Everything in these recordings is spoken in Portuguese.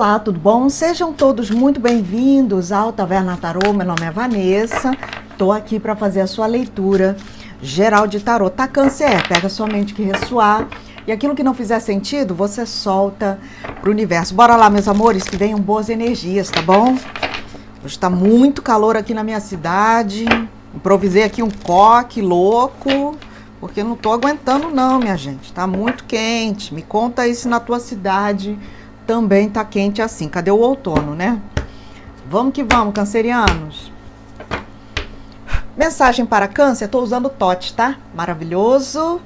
Olá, tudo bom? Sejam todos muito bem-vindos ao Taverna Tarô. Meu nome é Vanessa, estou aqui para fazer a sua leitura geral de tarô. Tá, Câncer? Pega sua mente que ressoar e aquilo que não fizer sentido, você solta pro universo. Bora lá, meus amores, que venham boas energias, tá bom? Hoje está muito calor aqui na minha cidade. Improvisei aqui um coque louco, porque não tô aguentando não, minha gente. Tá muito quente. Me conta aí se na tua cidade também tá quente assim. Cadê o outono, né? Vamos que vamos, cancerianos. Mensagem para câncer, tô usando o TOT, tá? Maravilhoso.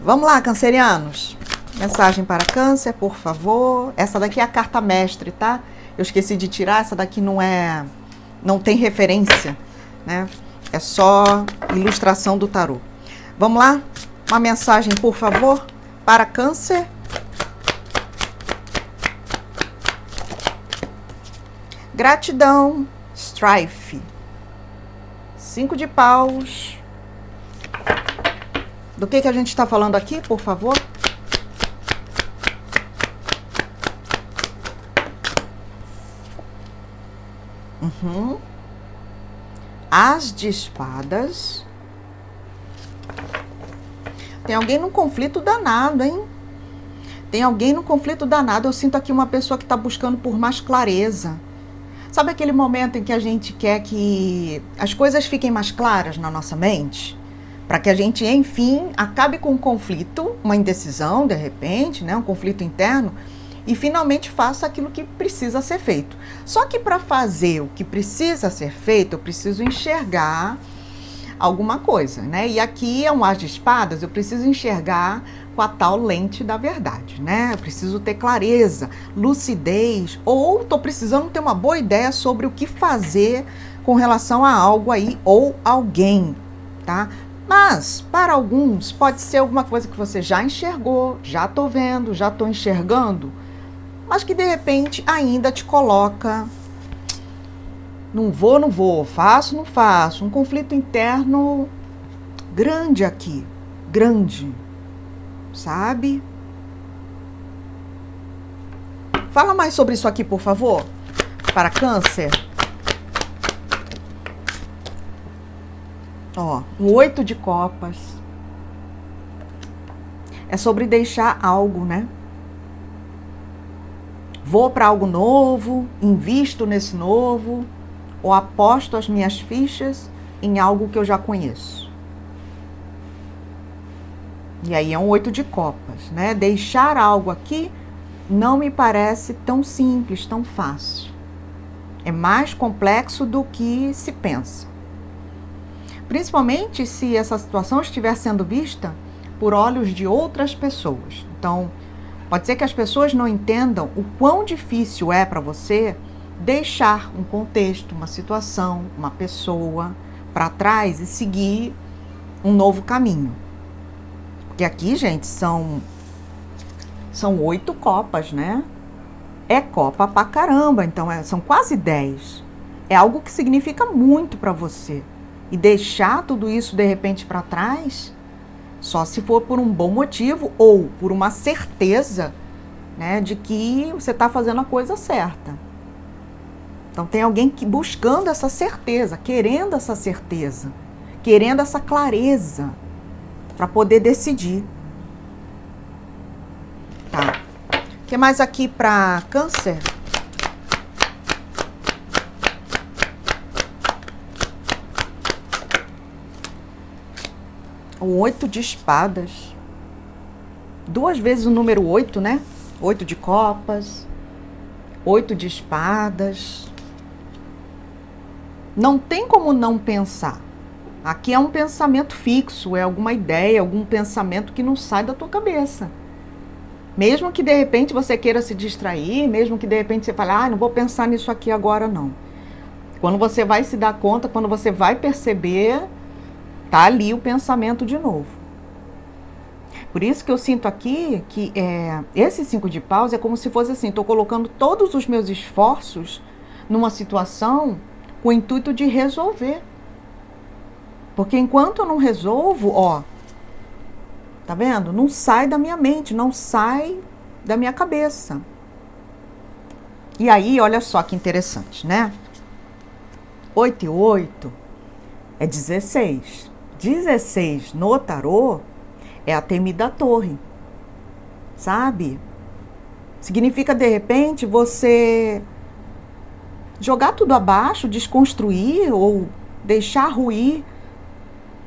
Vamos lá, cancerianos. Mensagem para câncer, por favor. Essa daqui é a carta mestre, tá? Eu esqueci de tirar, essa daqui não tem referência, né? É só ilustração do tarô. Vamos lá? Uma mensagem, por favor, para câncer. Gratidão, Strife. 5 de paus. Do que a gente está falando aqui, por favor? As de espadas. Tem alguém num conflito danado, hein? Tem alguém num conflito danado. Eu sinto aqui uma pessoa que está buscando por mais clareza. Sabe aquele momento em que a gente quer que as coisas fiquem mais claras na nossa mente? Para que a gente, enfim, acabe com um conflito, uma indecisão, de repente, né? Um conflito interno, e finalmente faça aquilo que precisa ser feito. Só que para fazer o que precisa ser feito, eu preciso enxergar alguma coisa, né? E aqui é um as de espadas, eu preciso enxergar com a tal lente da verdade, né? Eu preciso ter clareza, lucidez, ou tô precisando ter uma boa ideia sobre o que fazer com relação a algo aí ou alguém, tá? Mas, para alguns, pode ser alguma coisa que você já enxergou, já tô vendo, já tô enxergando, mas que de repente ainda te coloca não vou, faço, não faço. Um conflito interno grande aqui, grande, sabe? Fala mais sobre isso aqui, por favor, para câncer. Ó, o 8 de copas. É sobre deixar algo, né? Vou para algo novo, invisto nesse novo, ou aposto as minhas fichas em algo que eu já conheço. E aí é um 8 de copas, né? Deixar algo aqui não me parece tão simples, tão fácil. É mais complexo do que se pensa. Principalmente se essa situação estiver sendo vista por olhos de outras pessoas. Então, pode ser que as pessoas não entendam o quão difícil é para você deixar um contexto, uma situação, uma pessoa para trás e seguir um novo caminho. Porque aqui, gente, são 8 copas, né? É copa pra caramba, então são quase 10. É algo que significa muito para você. E deixar tudo isso de repente para trás, só se for por um bom motivo ou por uma certeza, né, de que você está fazendo a coisa certa. Então tem alguém buscando essa certeza, querendo essa certeza, querendo essa clareza para poder decidir. Tá. O que mais aqui para câncer? O 8 de espadas. 2 vezes o número 8, né? 8 de copas, 8 de espadas. Não tem como não pensar. Aqui é um pensamento fixo, é alguma ideia, algum pensamento que não sai da tua cabeça. Mesmo que de repente você queira se distrair, mesmo que de repente você fale, não vou pensar nisso aqui agora não. Quando você vai se dar conta, quando você vai perceber, tá ali o pensamento de novo. Por isso que eu sinto aqui que esse 5 de paus é como se fosse assim, estou colocando todos os meus esforços numa situação com o intuito de resolver. Porque enquanto eu não resolvo, tá vendo? Não sai da minha mente, não sai da minha cabeça. E aí, olha só que interessante, né? 8 e 8 é 16. 16 no tarô é a temida torre, sabe? Significa, de repente, você jogar tudo abaixo, desconstruir ou deixar ruir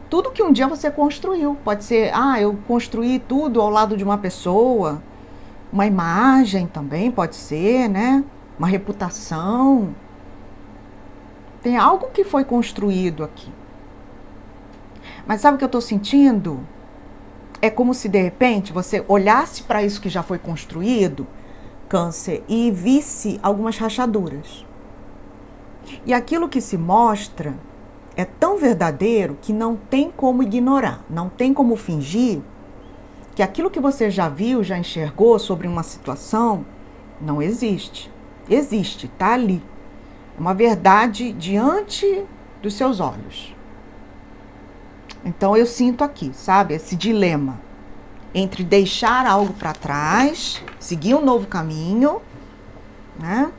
tudo que um dia você construiu. Pode ser, eu construí tudo ao lado de uma pessoa, uma imagem também pode ser, né? Uma reputação. Tem algo que foi construído aqui. Mas sabe o que eu estou sentindo? É como se, de repente, você olhasse para isso que já foi construído, Câncer, e visse algumas rachaduras. E aquilo que se mostra é tão verdadeiro que não tem como ignorar, não tem como fingir que aquilo que você já viu, já enxergou sobre uma situação, não existe. Existe, está ali. É uma verdade diante dos seus olhos. Então eu sinto aqui, sabe, esse dilema entre deixar algo para trás, seguir um novo caminho, né?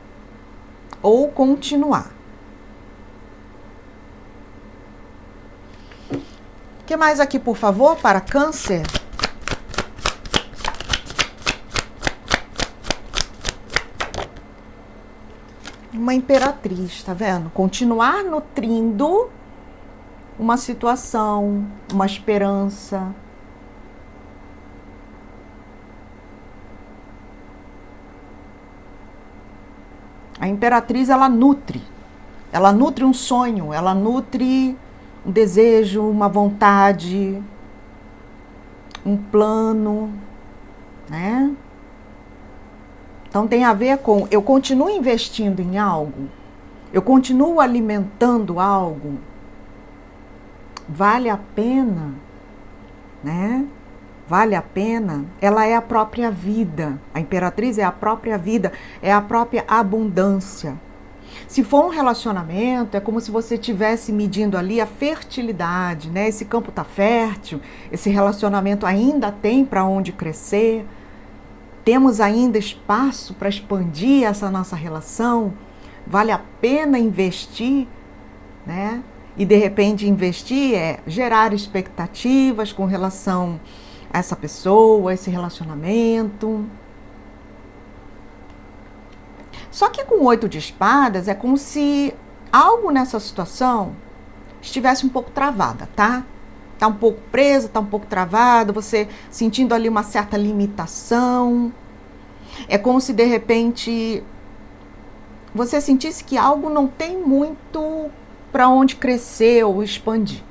Ou continuar. O que mais aqui, por favor, para Câncer? Uma imperatriz, tá vendo? Continuar nutrindo uma situação, uma esperança. A imperatriz, ela nutre um sonho, ela nutre um desejo, uma vontade, um plano, né? Então tem a ver com eu continuo investindo em algo, eu continuo alimentando algo, vale a pena, né? Vale a pena, ela é a própria vida, a imperatriz é a própria vida, é a própria abundância. Se for um relacionamento, é como se você estivesse medindo ali a fertilidade, né? Esse campo está fértil, esse relacionamento ainda tem para onde crescer, temos ainda espaço para expandir essa nossa relação, vale a pena investir, né? E de repente investir é gerar expectativas com relação a essa pessoa, esse relacionamento. Só que com o 8 de espadas é como se algo nessa situação estivesse um pouco travada, tá? Tá um pouco presa, tá um pouco travada, você sentindo ali uma certa limitação. É como se de repente você sentisse que algo não tem muito para onde crescer ou expandir.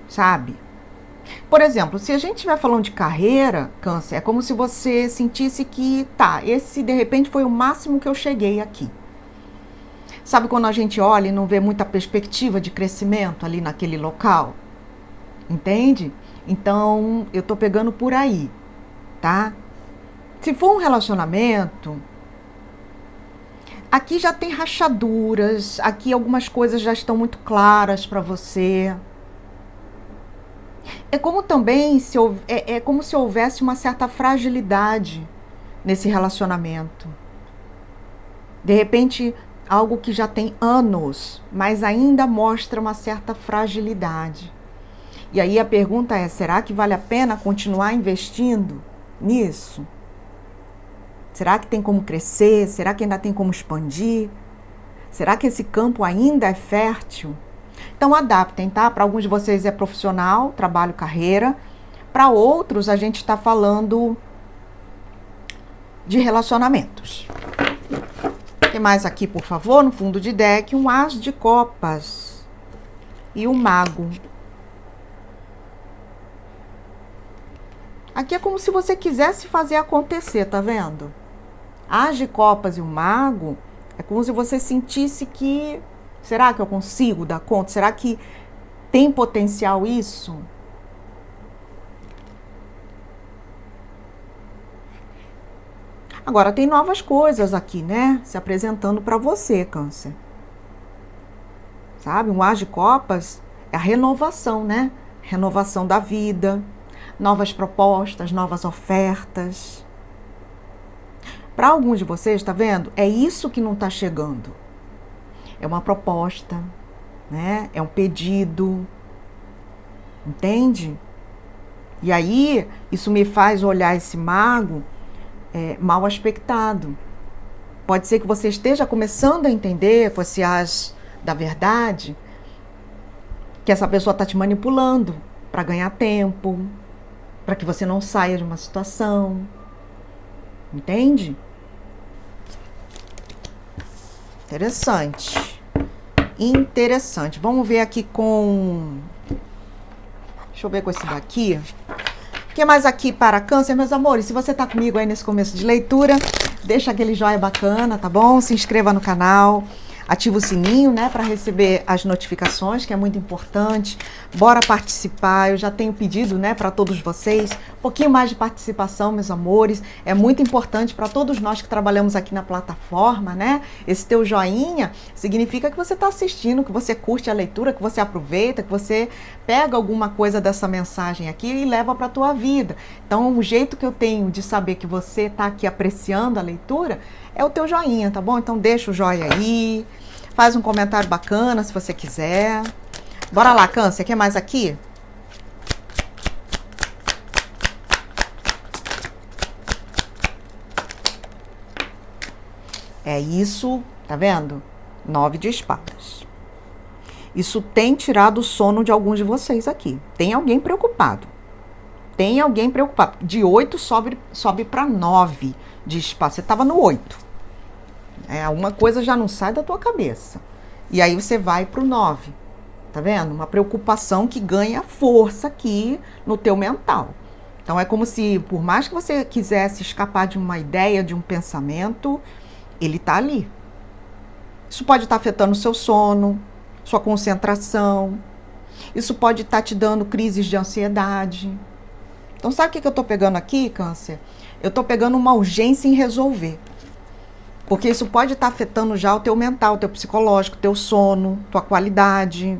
Sabe? Por exemplo, se a gente estiver falando de carreira, Câncer, é como se você sentisse que, esse de repente foi o máximo que eu cheguei aqui. Sabe quando a gente olha e não vê muita perspectiva de crescimento ali naquele local? Entende? Então, eu tô pegando por aí, tá? Se for um relacionamento, aqui já tem rachaduras, aqui algumas coisas já estão muito claras para você. É como também é como se houvesse uma certa fragilidade nesse relacionamento. De repente, algo que já tem anos, mas ainda mostra uma certa fragilidade. E aí a pergunta é, será que vale a pena continuar investindo nisso? Será que tem como crescer? Será que ainda tem como expandir? Será que esse campo ainda é fértil? Então adaptem, tá? Para alguns de vocês é profissional, trabalho, carreira. Para outros a gente está falando de relacionamentos. O que mais aqui, por favor? No fundo de deck, um as de copas e um mago. Aqui é como se você quisesse fazer acontecer, tá vendo? As de copas e o mago é como se você sentisse que será que eu consigo dar conta? Será que tem potencial isso? Agora tem novas coisas aqui, né? Se apresentando para você, Câncer. Sabe? Um as de copas é a renovação, né? Renovação da vida, novas propostas, novas ofertas. Para alguns de vocês, tá vendo? É isso que não tá chegando. É uma proposta, né? É um pedido. Entende? E aí, isso me faz olhar esse mago mal aspectado. Pode ser que você esteja começando a entender com esse as da verdade que essa pessoa está te manipulando para ganhar tempo, para que você não saia de uma situação. Entende? Interessante. Interessante. Vamos ver aqui com... Deixa eu ver com esse daqui. O que mais aqui para Câncer, meus amores? Se você está comigo aí nesse começo de leitura, deixa aquele joinha bacana, tá bom? Se inscreva no canal, ativa o sininho, né, para receber as notificações, que é muito importante. Bora participar. Eu já tenho pedido, né, para todos vocês, um pouquinho mais de participação, meus amores. É muito importante para todos nós que trabalhamos aqui na plataforma, né? Esse teu joinha significa que você está assistindo, que você curte a leitura, que você aproveita, que você pega alguma coisa dessa mensagem aqui e leva para a tua vida. Então, o jeito que eu tenho de saber que você está aqui apreciando a leitura é o teu joinha, tá bom? Então, deixa o joinha aí, faz um comentário bacana se você quiser. Bora lá, Câncer, quer mais aqui? É isso, tá vendo? 9 de espadas. Isso tem tirado o sono de alguns de vocês aqui. Tem alguém preocupado. Tem alguém preocupado. De 8 sobe para 9 de espadas. Você estava no 8. Alguma coisa já não sai da tua cabeça. E aí você vai para o 9. Tá vendo? Uma preocupação que ganha força aqui no teu mental. Então é como se, por mais que você quisesse escapar de uma ideia, de um pensamento, ele tá ali. Isso pode estar afetando o seu sono, sua concentração. Isso pode estar te dando crises de ansiedade. Então sabe o que eu tô pegando aqui, Câncer? Eu tô pegando uma urgência em resolver. Porque isso pode estar afetando já o teu mental, o teu psicológico, o teu sono, tua qualidade.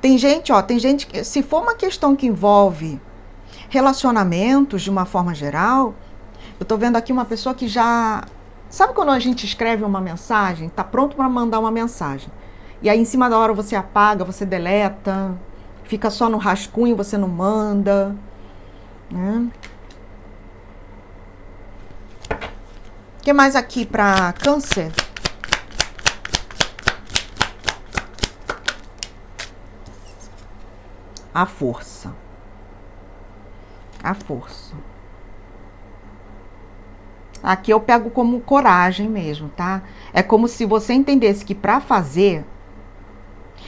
Tem gente que, se for uma questão que envolve relacionamentos de uma forma geral, eu tô vendo aqui uma pessoa que já... Sabe quando a gente escreve uma mensagem, tá pronto para mandar uma mensagem, e aí em cima da hora você apaga, você deleta, fica só no rascunho, você não manda, né? O que mais aqui para Câncer? A força. A força. Aqui eu pego como coragem mesmo, tá? É como se você entendesse que para fazer...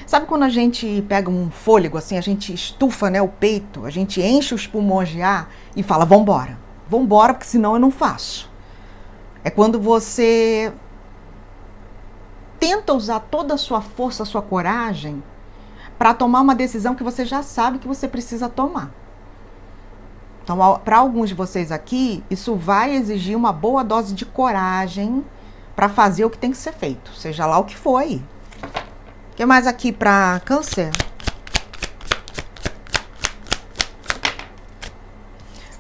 Sabe quando a gente pega um fôlego, assim, a gente estufa, né, o peito, a gente enche os pulmões de ar e fala, vambora. Vambora, porque senão eu não faço. É quando você tenta usar toda a sua força, a sua coragem, para tomar uma decisão que você já sabe que você precisa tomar. Então, para alguns de vocês aqui, isso vai exigir uma boa dose de coragem para fazer o que tem que ser feito, seja lá o que for aí. O que mais aqui para Câncer?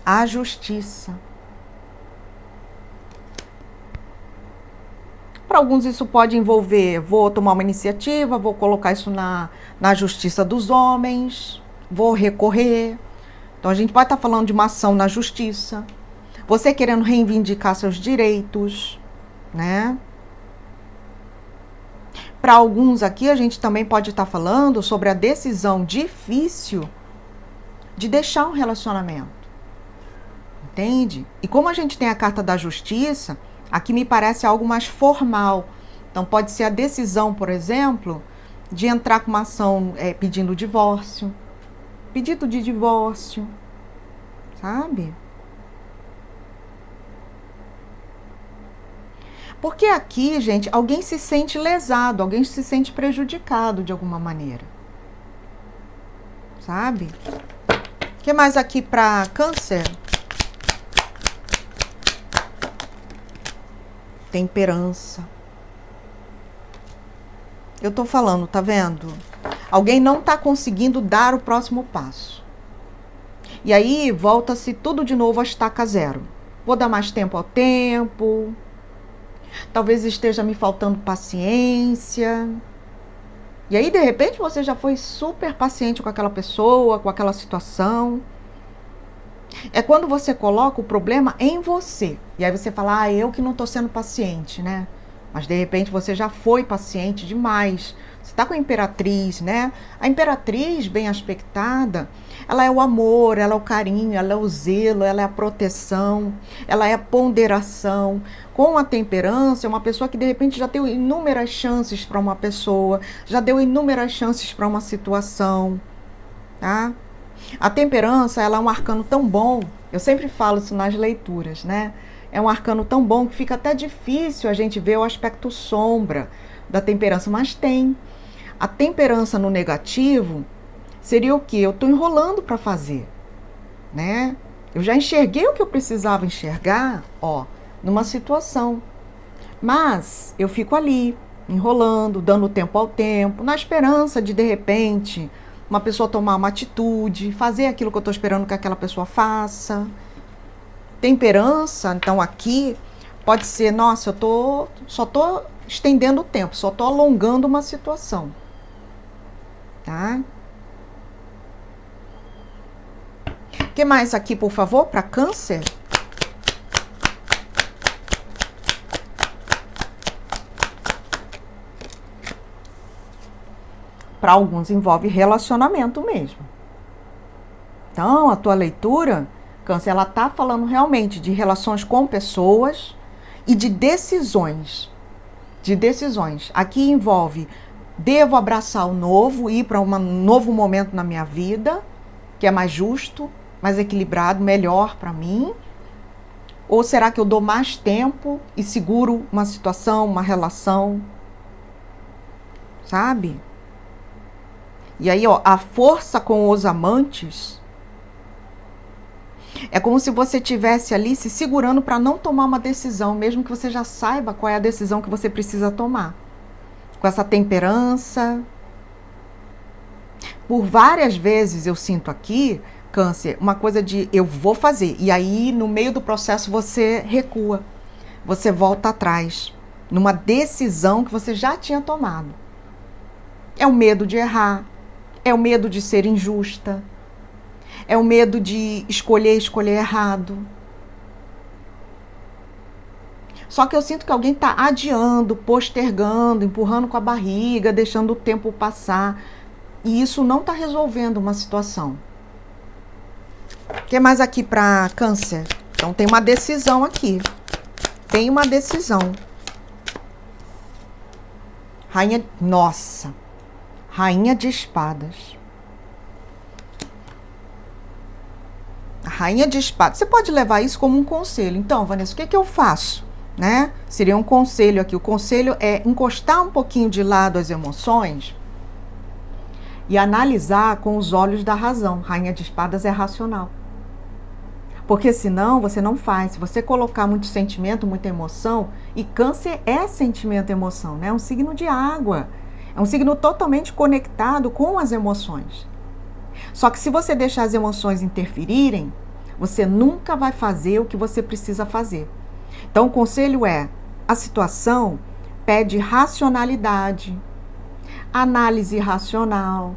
A justiça. Para alguns isso pode envolver, vou tomar uma iniciativa, vou colocar isso na justiça dos homens, vou recorrer. Então a gente pode estar falando de uma ação na justiça, você querendo reivindicar seus direitos, né? Para alguns aqui a gente também pode estar falando sobre a decisão difícil de deixar um relacionamento, entende? E como a gente tem a carta da justiça, aqui me parece algo mais formal. Então pode ser a decisão, por exemplo, de entrar com uma ação pedindo divórcio, pedido de divórcio, sabe? Porque aqui, gente, alguém se sente lesado, alguém se sente prejudicado de alguma maneira, sabe? O que mais aqui para Câncer? Temperança. Eu tô falando, tá vendo? Alguém não tá conseguindo dar o próximo passo. E aí volta-se tudo de novo a estaca zero. Vou dar mais tempo ao tempo. Talvez esteja me faltando paciência. E aí, de repente, você já foi super paciente com aquela pessoa, com aquela situação. É quando você coloca o problema em você. E aí você fala, eu que não estou sendo paciente, né? Mas de repente você já foi paciente demais. Você está com a imperatriz, né? A imperatriz bem aspectada, ela é o amor, ela é o carinho, ela é o zelo, ela é a proteção, ela é a ponderação. Com a temperança, é uma pessoa que de repente já deu inúmeras chances para uma pessoa, já deu inúmeras chances para uma situação, tá? A temperança, ela é um arcano tão bom, eu sempre falo isso nas leituras, né? É um arcano tão bom que fica até difícil a gente ver o aspecto sombra da temperança, mas tem. A temperança no negativo seria o quê? Eu estou enrolando para fazer, né? Eu já enxerguei o que eu precisava enxergar, numa situação. Mas eu fico ali, enrolando, dando tempo ao tempo, na esperança de repente, uma pessoa tomar uma atitude, fazer aquilo que eu estou esperando que aquela pessoa faça. Temperança, então aqui, pode ser, nossa, só estou estendendo o tempo, só estou alongando uma situação. Tá? O que mais aqui, por favor, para Câncer? Para alguns envolve relacionamento mesmo. Então, a tua leitura, Câncer, ela tá falando realmente de relações com pessoas e de decisões. De decisões. Aqui envolve, devo abraçar o novo, ir para um novo momento na minha vida, que é mais justo, mais equilibrado, melhor para mim? Ou será que eu dou mais tempo e seguro uma situação, uma relação? Sabe? E aí, a força com os amantes é como se você estivesse ali se segurando para não tomar uma decisão, mesmo que você já saiba qual é a decisão que você precisa tomar. Com essa temperança. Por várias vezes eu sinto aqui, Câncer, uma coisa de eu vou fazer. E aí, no meio do processo, você recua. Você volta atrás. Numa decisão que você já tinha tomado. É o medo de errar. É o medo de ser injusta. É o medo de escolher errado. Só que eu sinto que alguém está adiando, postergando, empurrando com a barriga, deixando o tempo passar. E isso não está resolvendo uma situação. O que mais aqui para Câncer? Então tem uma decisão aqui. Tem uma decisão. Rainha de Espadas. A Rainha de Espadas. Você pode levar isso como um conselho. Então, Vanessa, o que eu faço? Né? Seria um conselho aqui. O conselho é encostar um pouquinho de lado as emoções e analisar com os olhos da razão. Rainha de Espadas é racional. Porque senão você não faz. Se você colocar muito sentimento, muita emoção, e Câncer é sentimento e emoção, né? É um signo de água. É um signo totalmente conectado com as emoções. Só que se você deixar as emoções interferirem, você nunca vai fazer o que você precisa fazer. Então o conselho é, a situação pede racionalidade, análise racional,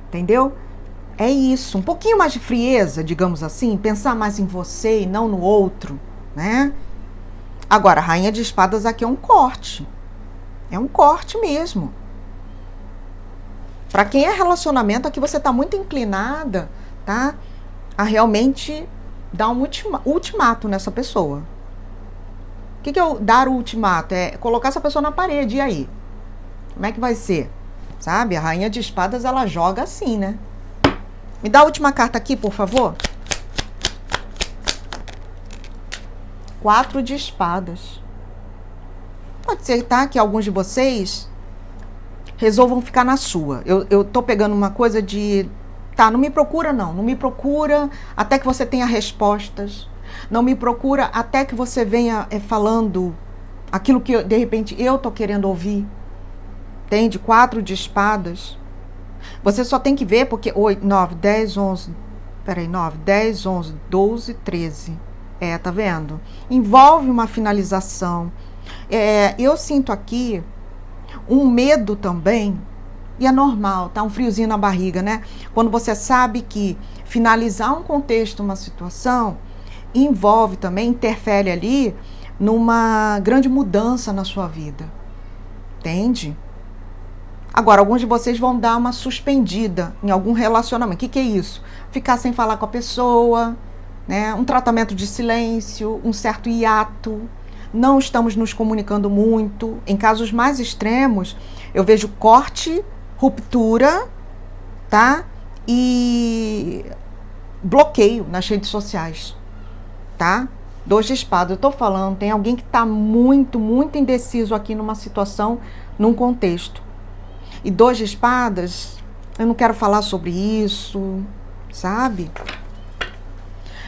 entendeu? É isso, um pouquinho mais de frieza, digamos assim, pensar mais em você e não no outro, né? Agora, a Rainha de Espadas aqui é um corte mesmo. Para quem é relacionamento, aqui você está muito inclinada, tá? A realmente dar um ultimato nessa pessoa. O que é dar o ultimato? É colocar essa pessoa na parede, e aí? Como é que vai ser? Sabe? A Rainha de Espadas, ela joga assim, né? Me dá a última carta aqui, por favor. 4 de Espadas. Pode ser, tá? Que alguns de vocês resolvam ficar na sua. Eu tô pegando uma coisa de... Tá, não me procura não. Não me procura até que você tenha respostas. Não me procura até que você venha falando aquilo que, de repente, eu tô querendo ouvir. Entende? 4 de Espadas. Você só tem que ver porque 8, 9, 10, 11, Peraí, 9, 10, 11, 12, 13. Tá vendo? Envolve uma finalização. Eu sinto aqui um medo também, e é normal, tá? Um friozinho na barriga, né? Quando você sabe que finalizar um contexto, uma situação, envolve também, interfere ali numa grande mudança na sua vida. Entende? Agora, alguns de vocês vão dar uma suspendida em algum relacionamento. O que é isso? Ficar sem falar com a pessoa, né? Um tratamento de silêncio, um certo hiato. Não estamos nos comunicando muito. Em casos mais extremos, eu vejo corte, ruptura, tá? E bloqueio nas redes sociais, tá? 2 de espadas, eu tô falando, tem alguém que tá muito, muito indeciso aqui numa situação, num contexto. E 2 de espadas, eu não quero falar sobre isso, sabe?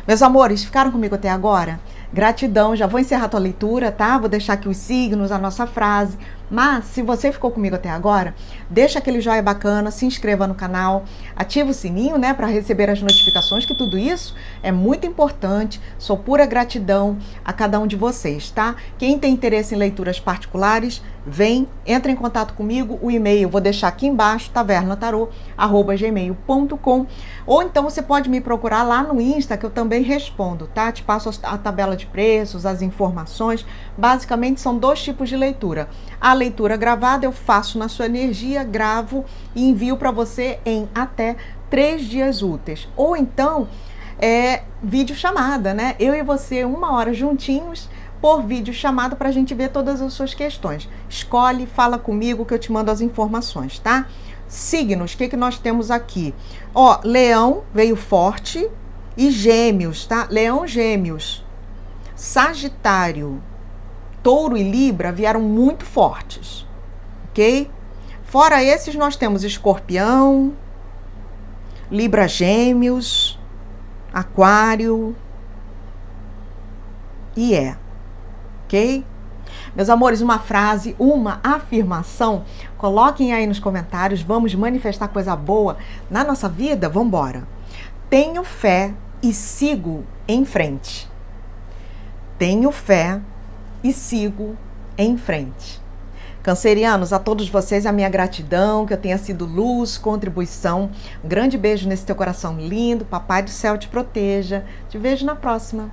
Meus amores, ficaram comigo até agora? Gratidão, já vou encerrar a tua leitura, tá? Vou deixar aqui os signos, a nossa frase. Mas, se você ficou comigo até agora, deixa aquele joinha bacana, se inscreva no canal, ativa o sininho, né, para receber as notificações, que tudo isso é muito importante. Sou pura gratidão a cada um de vocês, tá? Quem tem interesse em leituras particulares, entra em contato comigo, o e-mail vou deixar aqui embaixo, tavernatarô@gmail.com, ou então você pode me procurar lá no Insta, que eu também respondo, tá? Te passo a tabela de preços, as informações. Basicamente são 2 tipos de leitura. A leitura gravada eu faço na sua energia, gravo e envio para você em até 3 dias úteis. Ou então vídeo chamada, né? Eu e você 1 hora juntinhos por vídeo chamada para a gente ver todas as suas questões. Escolhe, fala comigo que eu te mando as informações, tá? Signos, o que nós temos aqui? Ó, Leão veio forte e Gêmeos, tá? Leão, Gêmeos, Sagitário, Touro e Libra vieram muito fortes, ok? Fora esses, nós temos Escorpião, Libra, Gêmeos, Aquário e ok? Meus amores, uma frase, uma afirmação, coloquem aí nos comentários, vamos manifestar coisa boa na nossa vida? Vamos embora. Tenho fé e sigo em frente. Tenho fé e sigo em frente. Cancerianos, a todos vocês a minha gratidão, que eu tenha sido luz, contribuição. Um grande beijo nesse teu coração lindo, Papai do Céu te proteja. Te vejo na próxima.